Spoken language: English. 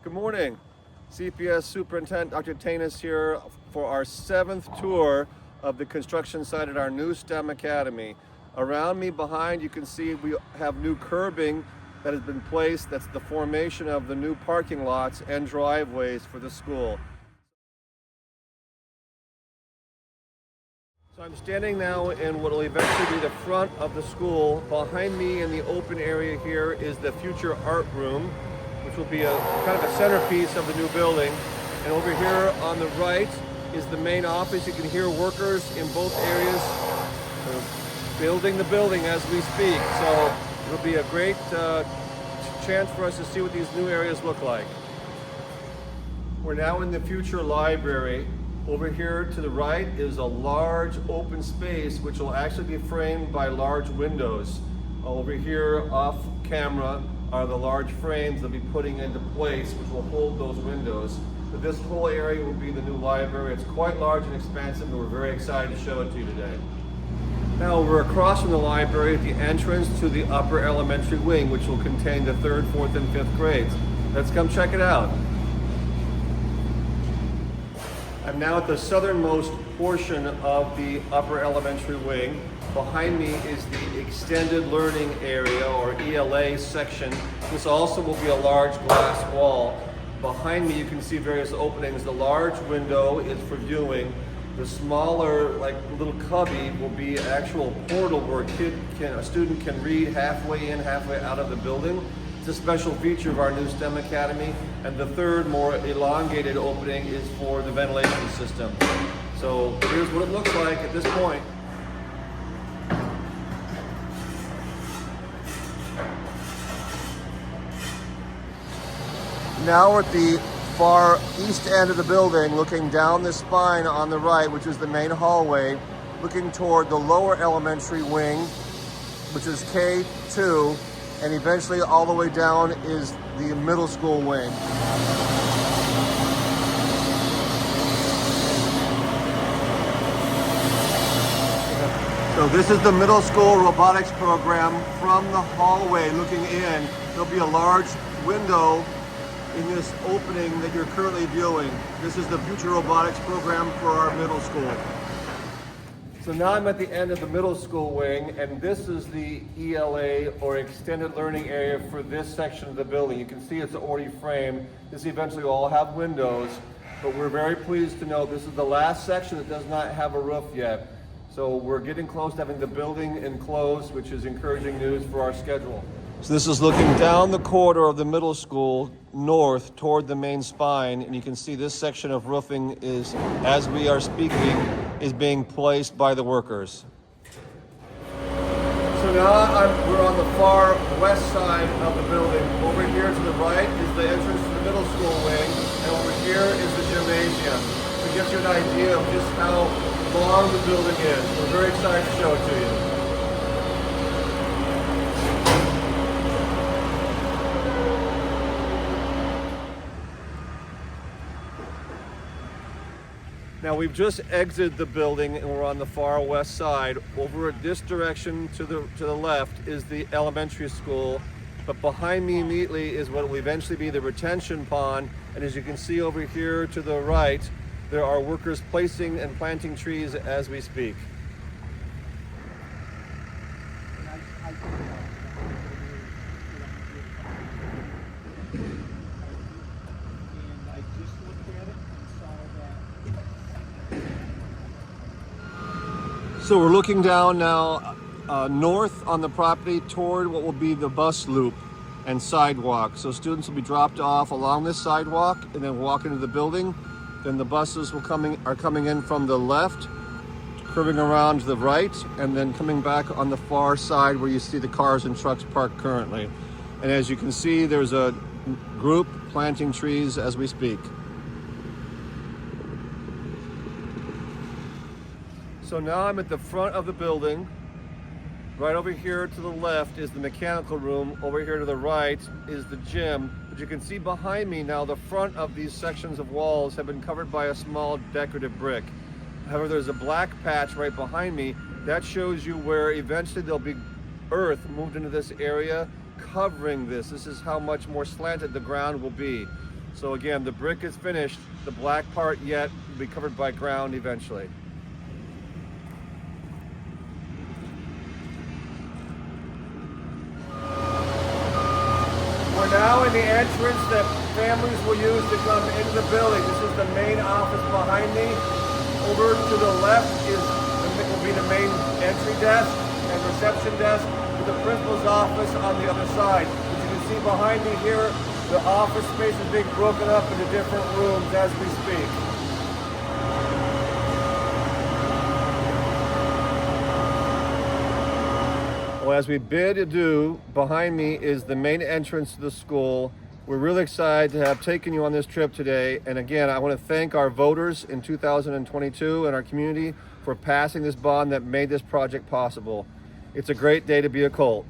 Good morning. CPS Superintendent Dr. Thoenes here for our 7th tour of the construction site at our new STEM Academy. Around me behind you can see we have new curbing that has been placed. That's the formation of the new parking lots and driveways for the school. So I'm standing now in what will eventually be the front of the school. Behind me in the open area here is the future art room, which will be a kind of a centerpiece of the new building. And over here on the right is the main office. You can hear workers in both areas building the building as we speak. So it'll be a great chance for us to see what these new areas look like. We're now in the future library. Over here to the right is a large open space which will actually be framed by large windows. Over here off camera are the large frames they'll be putting into place which will hold those windows. But this whole area will be the new library. It's quite large and expansive, and we're very excited to show it to you today. Now we're across from the library at the entrance to the upper elementary wing, which will contain the 3rd, 4th, and 5th grades. Let's come check it out. I'm now at the southernmost portion of the upper elementary wing. Behind me is the extended learning area, or ELA section. This also will be a large glass wall. Behind me you can see various openings. The large window is for viewing. The smaller, like little cubby, will be an actual portal where a student can read halfway in, halfway out of the building. It's a special feature of our new STEM Academy. And the third, more elongated opening is for the ventilation system. So here's what it looks like at this point. Now we're at the far east end of the building, looking down the spine on the right, which is the main hallway, looking toward the lower elementary wing, which is K2, and eventually all the way down is the middle school wing. So this is the middle school robotics program. From the hallway looking in, there'll be a large window in this opening that you're currently viewing. This is the future robotics program for our middle school. So now I'm at the end of the middle school wing, and this is the ELA, or extended learning area, for this section of the building. You can see it's already framed. This eventually will all have windows, but we're very pleased to know this is the last section that does not have a roof yet. So we're getting close to having the building enclosed, which is encouraging news for our schedule. So this is looking down the corridor of the middle school north toward the main spine, and you can see this section of roofing is, as we are speaking, is being placed by the workers. So now we're on the far west side of the building. Over here to the right is the entrance to the middle school wing, and over here is the gymnasium. To give you an idea of just how long the building is. We're very excited to show it to you. Now we've just exited the building and we're on the far west side. Over at this direction to the left is the elementary school, but behind me immediately is what will eventually be the retention pond. And as you can see over here to the right, there are workers placing and planting trees as we speak. So we're looking down now north on the property toward what will be the bus loop and sidewalk. So students will be dropped off along this sidewalk and then walk into the building. Then the buses are coming in from the left, curving around to the right, and then coming back on the far side where you see the cars and trucks parked currently. And as you can see, there's a group planting trees as we speak. So now I'm at the front of the building. Right over here to the left is the mechanical room. Over here to the right is the gym. But you can see behind me now the front of these sections of walls have been covered by a small decorative brick. However, there's a black patch right behind me. That shows you where eventually there'll be earth moved into this area covering this. This is how much more slanted the ground will be. So again, the brick is finished. The black part yet will be covered by ground eventually. We're now in the entrance that families will use to come into the building. This is the main office behind me. Over to the left will be the main entry desk and reception desk, with the principal's office on the other side. As you can see behind me here, the office space is being broken up into different rooms as we speak. Well, as we bid adieu, behind me is the main entrance to the school. We're really excited to have taken you on this trip today. And again, I want to thank our voters in 2022 and our community for passing this bond that made this project possible. It's a great day to be a Colt.